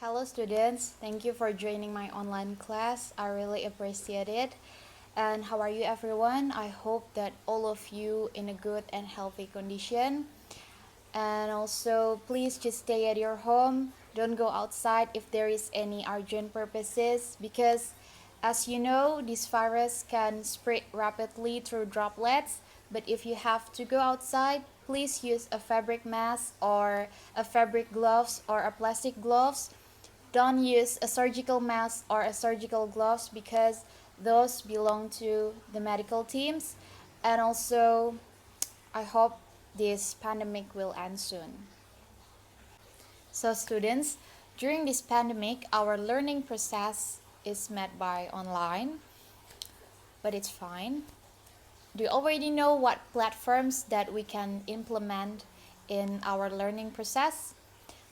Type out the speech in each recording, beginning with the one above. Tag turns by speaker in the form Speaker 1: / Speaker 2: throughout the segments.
Speaker 1: Hello students, thank you for joining my online class. I really appreciate it. And how are you everyone? I hope that all of you in a good and healthy condition. And also please just stay at your home. Don't go outside if there is any urgent purposes because as you know, this virus can spread rapidly through droplets. But if you have to go outside, please use a fabric mask or a fabric gloves or a plastic gloves. Don't use a surgical mask or a surgical gloves because those belong to the medical teams. And also, I hope this pandemic will end soon. So students, during this pandemic, our learning process is met by online, but it's fine. Do you already know what platforms that we can implement in our learning process?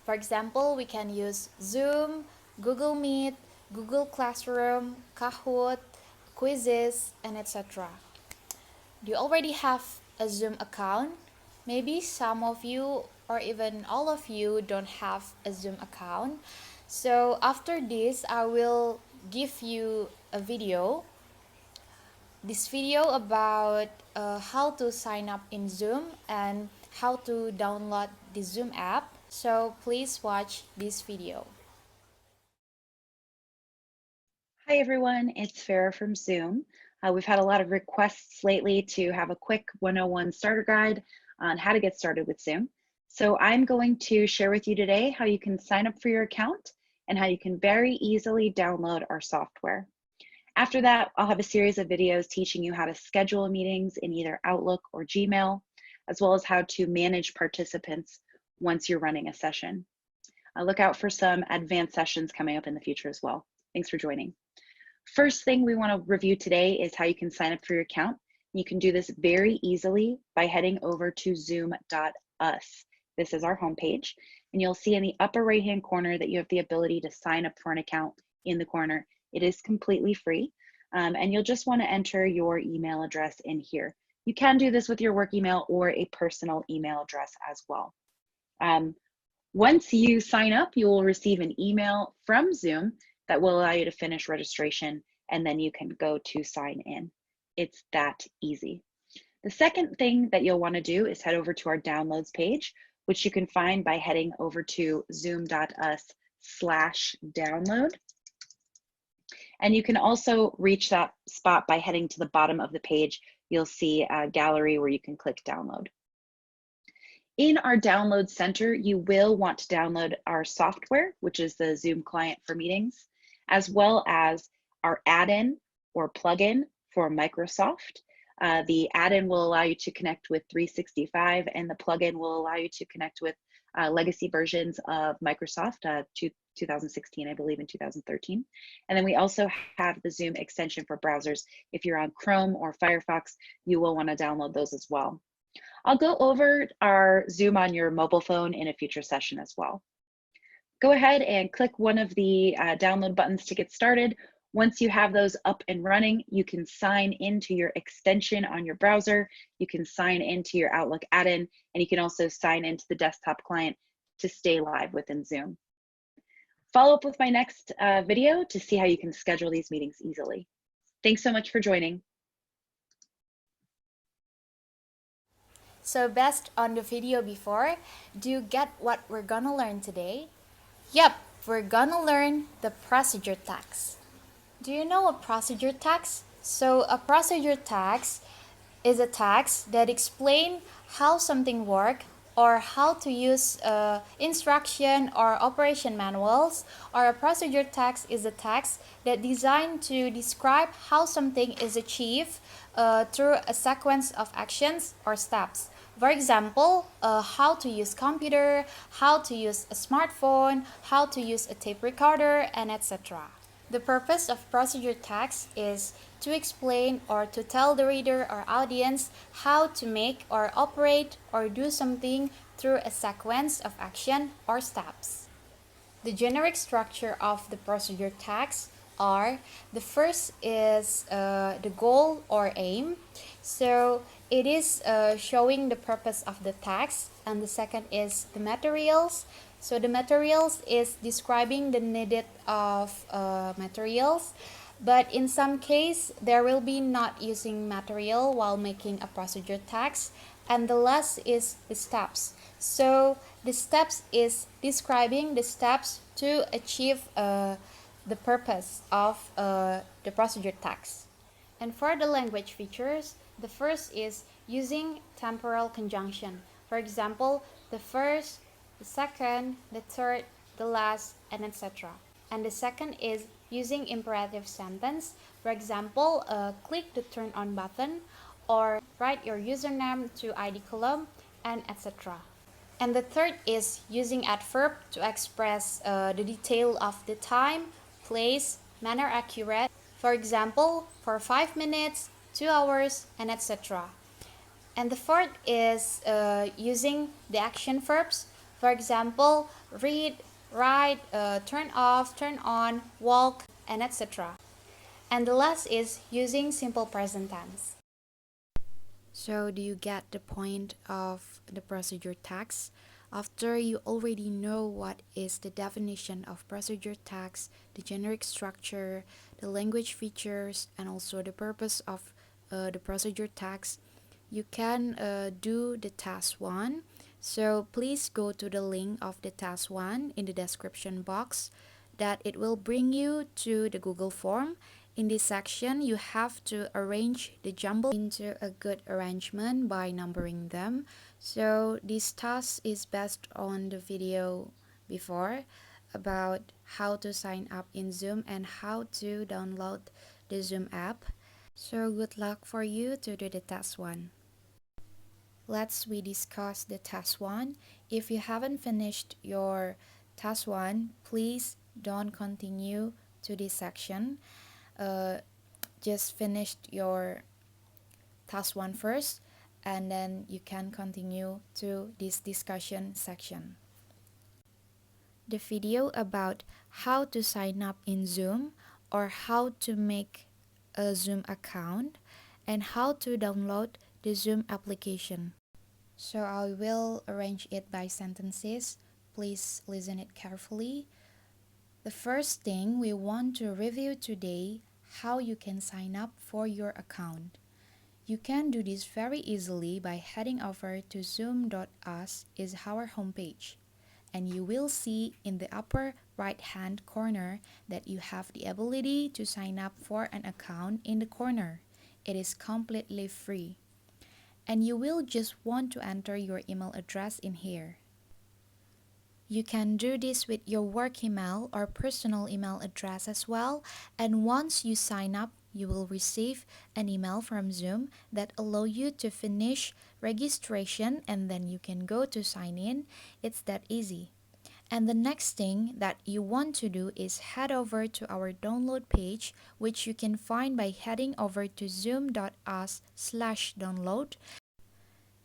Speaker 1: For example, we can use Zoom, Google Meet, Google Classroom, Kahoot, quizzes, and etc. Do you already have a Zoom account? Maybe some of you or even all of you don't have a Zoom account. So after this, I will give you a video. This video about how to sign up in Zoom and how to download the Zoom app. So please watch this video.
Speaker 2: Hi everyone, it's Farah from Zoom. We've had a lot of requests lately to have a quick 101 starter guide on how to get started with Zoom. So I'm going to share with you today how you can sign up for your account and how you can very easily download our software. After that, I'll have a series of videos teaching you how to schedule meetings in either Outlook or Gmail, as well as how to manage participants once you're running a session. Look out for some advanced sessions coming up in the future as well. Thanks for joining. First thing we want to review today is how you can sign up for your account. You can do this very easily by heading over to zoom.us. This is our homepage, and you'll see in the upper right-hand corner that you have the ability to sign up for an account in the corner. It is completely free, and you'll just want to enter your email address in here. You can do this with your work email or a personal email address as well. Once you sign up, you will receive an email from Zoom that will allow you to finish registration, and then you can go to sign in. It's that easy. The second thing that you'll want to do is head over to our downloads page, which you can find by heading over to zoom.us/download. And you can also reach that spot by heading to the bottom of the page. You'll see a gallery where you can click download. In our download center, you will want to download our software, which is the Zoom client for meetings, as well as our add-in or plugin for Microsoft. The add-in will allow you to connect with 365, and the plugin will allow you to connect with legacy versions of Microsoft, 2016, I believe, in 2013. And then we also have the Zoom extension for browsers. If you're on Chrome or Firefox, you will want to download those as well. I'll go over our Zoom on your mobile phone in a future session as well. Go ahead and click one of the download buttons to get started. Once you have those up and running, you can sign into your extension on your browser. You can sign into your Outlook add-in, and you can also sign into the desktop client to stay live within Zoom. Follow up with my next video to see how you can schedule these meetings easily. Thanks so much for joining.
Speaker 1: So based on the video before, do you get what we're gonna learn today? Yep, we're gonna learn the procedure tags. Do you know a procedure tags? So a procedure tags is a tags that explain how something works or how to use instruction or operation manuals, or a procedure tags is a tags that designed to describe how something is achieved through a sequence of actions or steps. For example, how to use computer, how to use a smartphone, how to use a tape recorder, and etc. The purpose of procedure tags is to explain or to tell the reader or audience how to make or operate or do something through a sequence of action or steps. The generic structure of the procedure tags are: the first is the goal or aim. So it is showing the purpose of the tags, and the second is the materials. So the materials is describing the needed of materials, but in some case there will be not using material while making a procedure text. And the last is the steps. So the steps is describing the steps to achieve the purpose of the procedure text. And for the language features, the first is using temporal conjunction. For example, the first, the second, the third, the last, and etc. And the second is using imperative sentence. For example, click the turn on button or write your username to ID column and etc. And the third is using adverb to express the detail of the time, place, manner accurate. For example, for 5 minutes, 2 hours, and etc. And the fourth is using the action verbs. For example, read, write, turn off, turn on, walk, and etc. And the last is using simple present tense. So, do you get the point of the procedure text? After you already know what is the definition of procedure text, the generic structure, the language features, and also the purpose of the procedure text, you can do the task 1. So, please go to the link of the task 1 in the description box that it will bring you to the Google form. In this section, you have to arrange the jumble into a good arrangement by numbering them. So this task is based on the video before about how to sign up in Zoom and how to download the Zoom app. So good luck for you to do the task 1. Let's we discuss the task 1. If you haven't finished your task 1, please don't continue to this section. Just finish your task 1 first, and then you can continue to this discussion section. The video about how to sign up in Zoom or how to make a Zoom account and how to download the Zoom application. So I will arrange it by sentences. Please listen it carefully. The first thing we want to review today, how you can sign up for your account. You can do this very easily by heading over to zoom.us is our homepage. And you will see in the upper right hand corner that you have the ability to sign up for an account in the corner. It is completely free. And you will just want to enter your email address in here. You can do this with your work email or personal email address as well, and once you sign up, you will receive an email from Zoom that allow you to finish registration and then you can go to sign in. It's that easy. And the next thing that you want to do is head over to our download page, which you can find by heading over to zoom.us/download.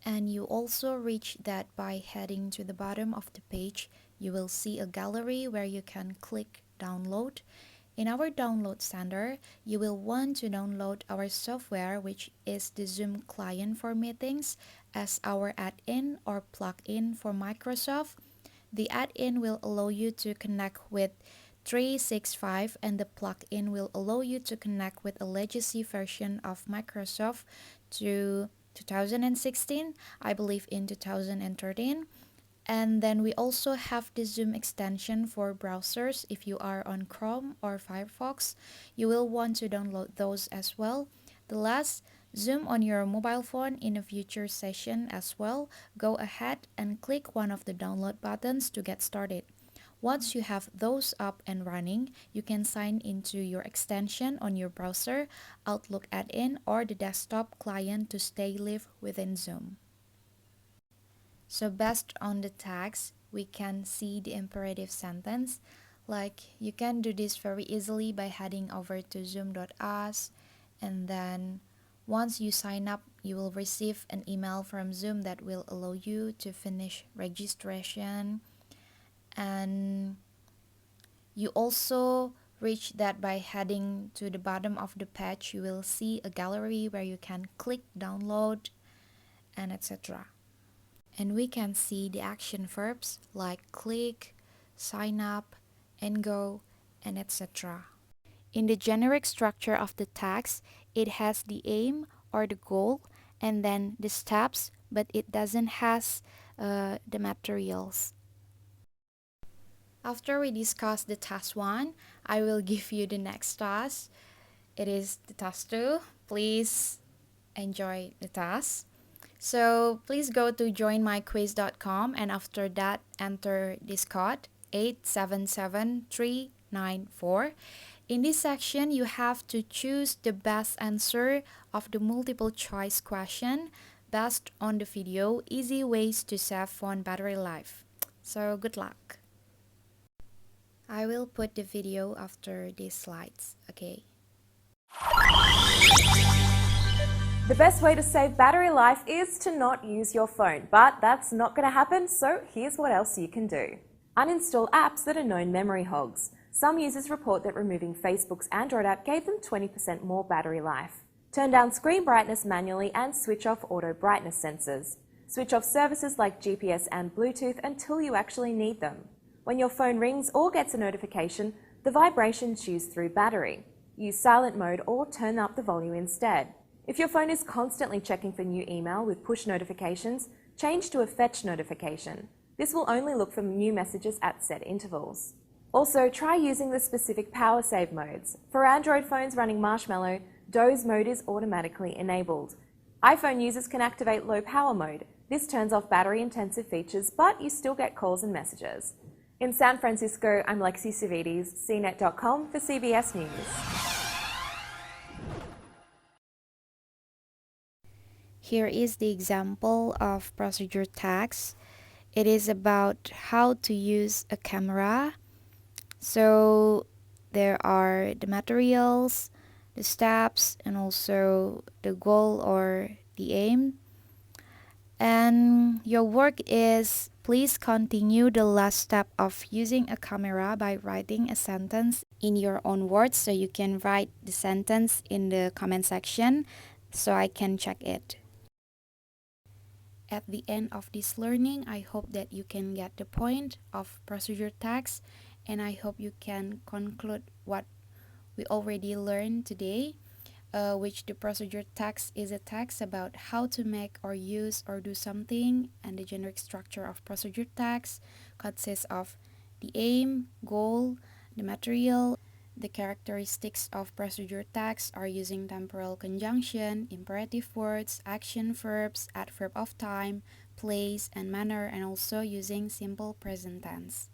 Speaker 1: And you also reach that by heading to the bottom of the page. You will see a gallery where you can click download. In our download center, you will want to download our software, which is the Zoom client for meetings, as our add-in or plug-in for Microsoft. The add-in will allow you to connect with 365 and the plug-in will allow you to connect with a legacy version of Microsoft to 2016, I believe in 2013. And then we also have the Zoom extension for browsers. If you are on Chrome or Firefox, you will want to download those as well. The last, Zoom on your mobile phone in a future session as well. Go ahead and click one of the download buttons to get started. Once you have those up and running, you can sign into your extension on your browser, Outlook add-in, or the desktop client to stay live within Zoom. So based on the tags, we can see the imperative sentence. Like you can do this very easily by heading over to zoom.us, and then once you sign up, you will receive an email from Zoom that will allow you to finish registration. And you also reach that by heading to the bottom of the page. You will see a gallery where you can click download and etc. and we can see the action verbs like click, sign up, and go, and etc. In the generic structure of the text, it has the aim or the goal and then the steps, but it doesn't has the materials. After we discuss the task 1, I will give you the next task. It is the task 2. Please enjoy the task. So please go to joinmyquiz.com and after that enter this code 877394. In this section, you have to choose the best answer of the multiple choice question based on the video Easy Ways to Save Phone Battery Life. So good luck. I will put the video after these slides, okay?
Speaker 3: The best way to save battery life is to not use your phone, but that's not going to happen, so here's what else you can do. Uninstall apps that are known memory hogs. Some users report that removing Facebook's Android app gave them 20% more battery life. Turn down screen brightness manually and switch off auto brightness sensors. Switch off services like GPS and Bluetooth until you actually need them. When your phone rings or gets a notification, the vibration chews through battery. Use silent mode or turn up the volume instead. If your phone is constantly checking for new email with push notifications, change to a fetch notification. This will only look for new messages at set intervals. Also, try using the specific power save modes. For Android phones running Marshmallow, Doze mode is automatically enabled. iPhone users can activate low power mode. This turns off battery intensive features, but you still get calls and messages. In San Francisco, I'm Lexi Savides, CNET.com for CBS News.
Speaker 1: Here is the example of procedure text. It is about how to use a camera. So there are the materials, the steps, and also the goal or the aim. And your work is please continue the last step of using a camera by writing a sentence in your own words. So you can write the sentence in the comment section so I can check it. At the end of this learning, I hope that you can get the point of procedure text, and I hope you can conclude what we already learned today, which the procedure text is a text about how to make or use or do something, and the generic structure of procedure text consists of the aim, goal, the material. The characteristics of procedure text are using temporal conjunction, imperative words, action verbs, adverb of time, place, and manner, and also using simple present tense.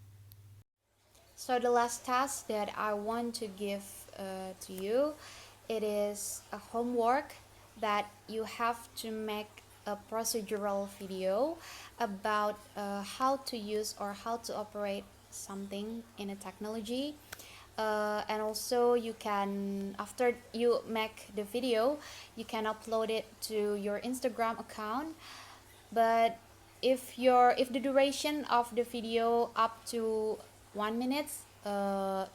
Speaker 1: So the last task that I want to give to you, it is a homework that you have to make a procedural video about how to use or how to operate something in a technology. And also you can, after you make the video, you can upload it to your Instagram account. But if the duration of the video up to 1 minute,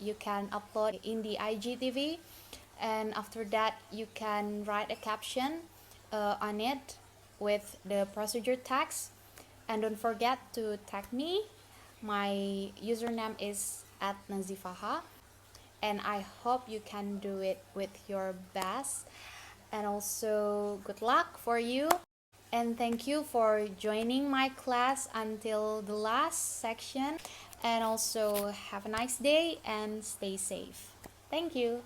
Speaker 1: you can upload in the IGTV, and after that you can write a caption on it with the procedure text, and don't forget to tag me. My username is @Nazhifah, and I hope you can do it with your best, and also good luck for you, and thank you for joining my class until the last section, and also have a nice day and stay safe. Thank you.